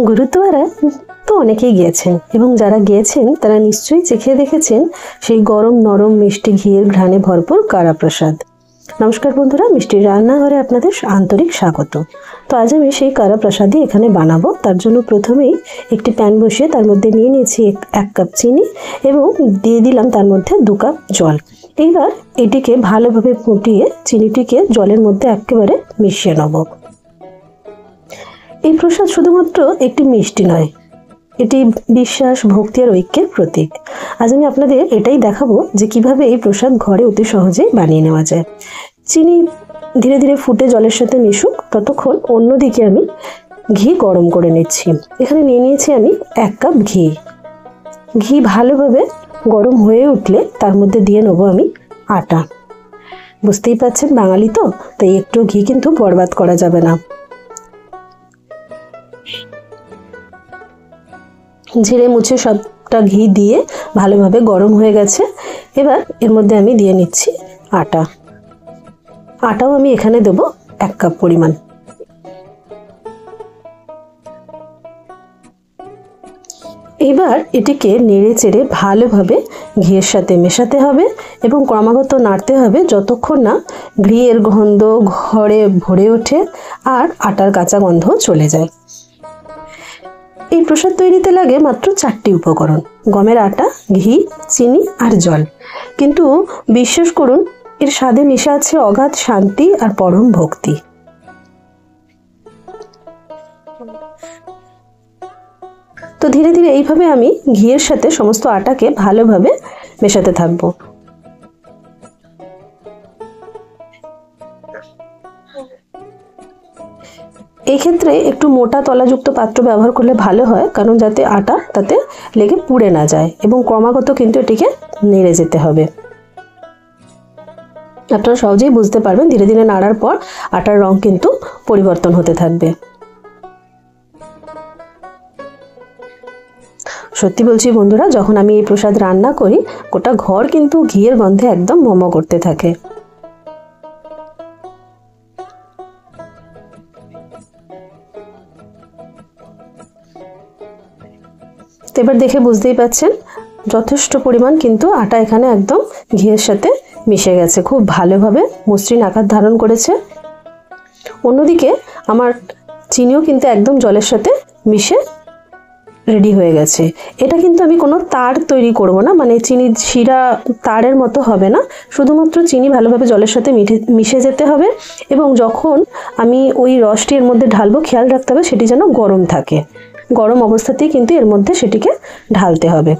গুরুদ্বারা তো অনেকেই গিয়েছেন এবং যারা গিয়েছেন তারা নিশ্চয়ই চেখে দেখেছেন সেই গরম নরম মিষ্টি ঘিয়ের ঘ্রাণে ভরপুর কারা প্রসাদ। নমস্কার বন্ধুরা, মিষ্টির রান্নাঘরে আপনাদের আন্তরিক স্বাগত। তো আজ আমি সেই কারা প্রসাদই এখানে বানাবো। তার জন্য প্রথমেই একটি প্যান বসিয়ে তার মধ্যে নিয়ে নিয়েছি 1 কাপ চিনি এবং দিয়ে দিলাম তার মধ্যে 2 কাপ জল। এইবার এটিকে ভালোভাবে ফুটিয়ে চিনিটিকে জলের মধ্যে একেবারে মিশিয়ে নেব। এই প্রসাদ শুধুমাত্র একটি মিষ্টি নয়, এটি বিশ্বাস, ভক্তি আর ঐক্যের প্রতীক। আজ আমি আপনাদের এটাই দেখাবো যে কিভাবে এই প্রসাদ ঘরে অতি সহজেই বানিয়ে নেওয়া যায়। চিনি ধীরে ধীরে ফুটে জলের সাথে মিশুক, ততক্ষণ অন্যদিকে আমি ঘি গরম করে নিচ্ছি। এখানে নিয়ে নিয়েছি আমি 1 কাপ ঘি। ঘি ভালোভাবে গরম হয়ে উঠলে তার মধ্যে দিয়ে নেবো আমি আটা। বুঝতেই পারছেন বাঙালি তো, তাই একটু ঘি কিন্তু বরবাদ করা যাবে না। ঝেড়ে মুছে সবটা ঘি দিয়ে ভালোভাবে গরম হয়ে গেছে। এবার এর মধ্যে আমি দিয়ে নিচ্ছি আটা। আটাও আমি এখানে দেবো 1 কাপ পরিমাণ। এবার এটিকে নেড়ে চেড়ে ভালোভাবে ঘিয়ের সাথে মেশাতে হবে এবং ক্রমাগত নাড়তে হবে যতক্ষণ না ঘিয়ের গন্ধ ঘরে ভরে ওঠে আর আটার কাঁচা গন্ধ চলে যায়। এই প্রসাদ তৈরিতে লাগে মাত্র 4টি উপকরণ: গমের আটা, ঘি, চিনি আর জল। কিন্তু বিশ্বাস করুন, এর স্বাদে মিশে আছে অগাধ শান্তি আর পরম ভক্তি। তো ধীরে ধীরে এইভাবে আমি ঘিয়ের সাথে সমস্ত আটাকে ভালোভাবে মেশাতে থাকবো। এই ক্ষেত্রে একটু মোটা তলাযুক্ত পাত্র ব্যবহার করলে ভালো হয়, কারণ যাতে আটা তাতে লেগে পুড়ে না যায় এবং ক্রমাগত কিন্তু এটিকে নেড়ে যেতে হবে। আপনারা সহজেই বুঝতে পারবেন ধীরে ধীরে নাড়ার পর আটার রং কিন্তু পরিবর্তন হতে থাকবে। সত্যি বলছি বন্ধুরা, যখন আমি এই প্রসাদ রান্না করি গোটা ঘর কিন্তু ঘিয়ের গন্ধে একদম মম করতে থাকে। এবার দেখে বুঝতেই পাচ্ছেন যথেষ্ট পরিমাণ কিন্তু আটা এখানে একদম ঘিয়ের সাথে মিশে গেছে, খুব ভালোভাবে মসৃণ আকার ধারণ করেছে। অন্যদিকে আমার চিনিও কিন্তু একদম জলের সাথে মিশে রেডি হয়ে গেছে। এটা কিন্তু আমি কোনো তার তৈরি করব না, মানে চিনি শিরা তারের মতো হবে না, শুধুমাত্র চিনি ভালোভাবে জলের সাথে মিশে যেতে হবে এবং যখন আমি ওই রসটি এর মধ্যে ঢালবো খেয়াল রাখতে হবে সেটি যেন গরম থাকে। গরম অবস্থাতেই কিন্তু এর মধ্যে সেটিকে ঢালতে হবে।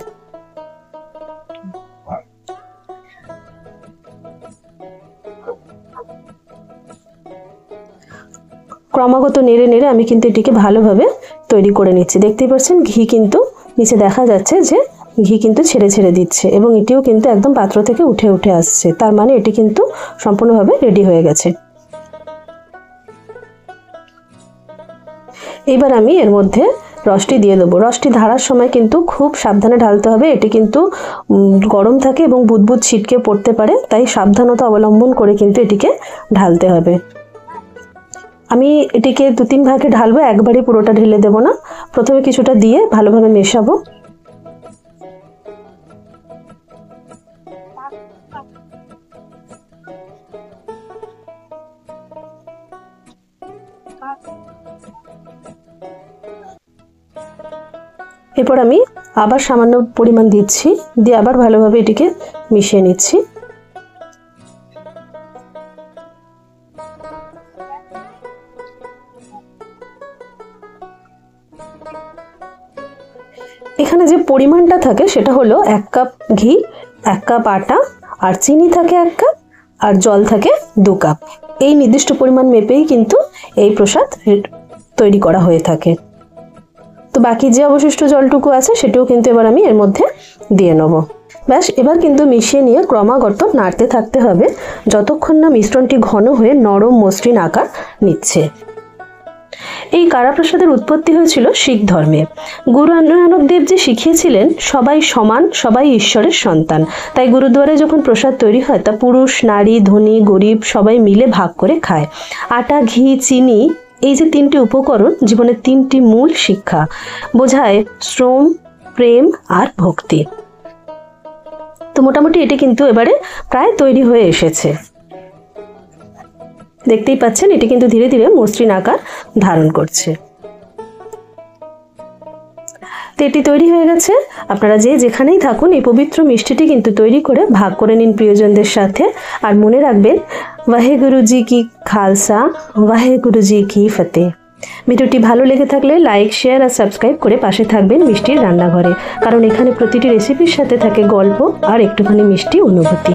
ক্রমাগত নেড়ে নেড়ে আমি কিন্তু এটিকে ভালোভাবে তৈরি করে নিচ্ছি। দেখতেই পাচ্ছেন ঘি কিন্তু নিচে দেখা যাচ্ছে যে ঘি কিন্তু ছেড়ে ছেড়ে দিচ্ছে এবং এটিও কিন্তু একদম পাত্র থেকে উঠে উঠে আসছে, তার মানে এটি কিন্তু সম্পূর্ণভাবে রেডি হয়ে গেছে। এবার আমি এর মধ্যে রসটি দিয়ে দেবো। রসটি ঢালার সময় কিন্তু খুব সাবধানে ঢালতে হবে, এটি কিন্তু গরম থাকে এবং বুদবুদ ছিটকে পড়তে পারে, তাই সাবধানতা অবলম্বন করে কিন্তু এটিকে ঢালতে হবে। আমি এটিকে 2-3 ভাগে ঢালবো, একবারই পুরোটা ঢেলে দেবো না। প্রথমে কিছুটা দিয়ে ভালোভাবে মেশাবো। এরপর আমি আবার সামান্য পরিমাণ দিচ্ছি, দিয়ে আবার ভালোভাবে এটিকে মিশিয়ে নিচ্ছি। এখানে যে পরিমাণটা থাকে সেটা হলো 1 কাপ ঘি, 1 কাপ আটা, আর চিনি থাকে 1 কাপ, আর জল থাকে 2 কাপ। এই নির্দিষ্ট পরিমাণ মেপেই কিন্তু এই প্রসাদ তৈরি করা হয়ে থাকে। তো বাকি যে অবশিষ্ট জলটুকু আছে সেটাও কিন্তু এবার আমি এর মধ্যে দিয়ে নেব। ব্যাস, এবার কিন্তু মিশিয়ে নিয়ে ক্রমাগত নাড়তে থাকতে হবে যতক্ষণ না মিশ্রণটি ঘন হয়ে নরম মসৃণ আকার নিচ্ছে। এই কারা প্রসাদের উৎপত্তি হয়েছিল শিখ ধর্মে। গুরু নানক দেবজি শিখিয়েছিলেন সবাই সমান, সবাই ঈশ্বরের সন্তান। তাই গুরুদ্বারে যখন প্রসাদ তৈরি হয় তা পুরুষ, নারী, ধনী, গরিব সবাই মিলে ভাগ করে খায়। আটা, ঘি, চিনি এই যে তিনটি উপকরণ জীবনের তিনটি মূল শিক্ষা বোঝায়, শ্রম, প্রেম আর ভক্তি। তো মোটামুটি এটি কিন্তু এবারে প্রায় তৈরি হয়ে এসেছে। দেখতেই পাচ্ছেন এটি কিন্তু ধীরে ধীরে মসৃণ আকার ধারণ করছে। তো এটি তৈরি হয়ে গেছে। আপনারা যে যেখানেই থাকুন এই পবিত্র মিষ্টিটি কিন্তু তৈরি করে ভাগ করে নিন প্রিয়জনদের সাথে। আর মনে রাখবেন, ওয়াহেগুরু জি কি খালসা, ওয়াহেগুরু জি কি ফতেহ। ভিডিওটি ভালো লেগে থাকলে লাইক, শেয়ার আর সাবস্ক্রাইব করে পাশে থাকবেন মিষ্টির রান্নাঘরে, কারণ এখানে প্রতিটি রেসিপির সাথে থাকে গল্প আর একটুখানি মিষ্টি অনুভূতি।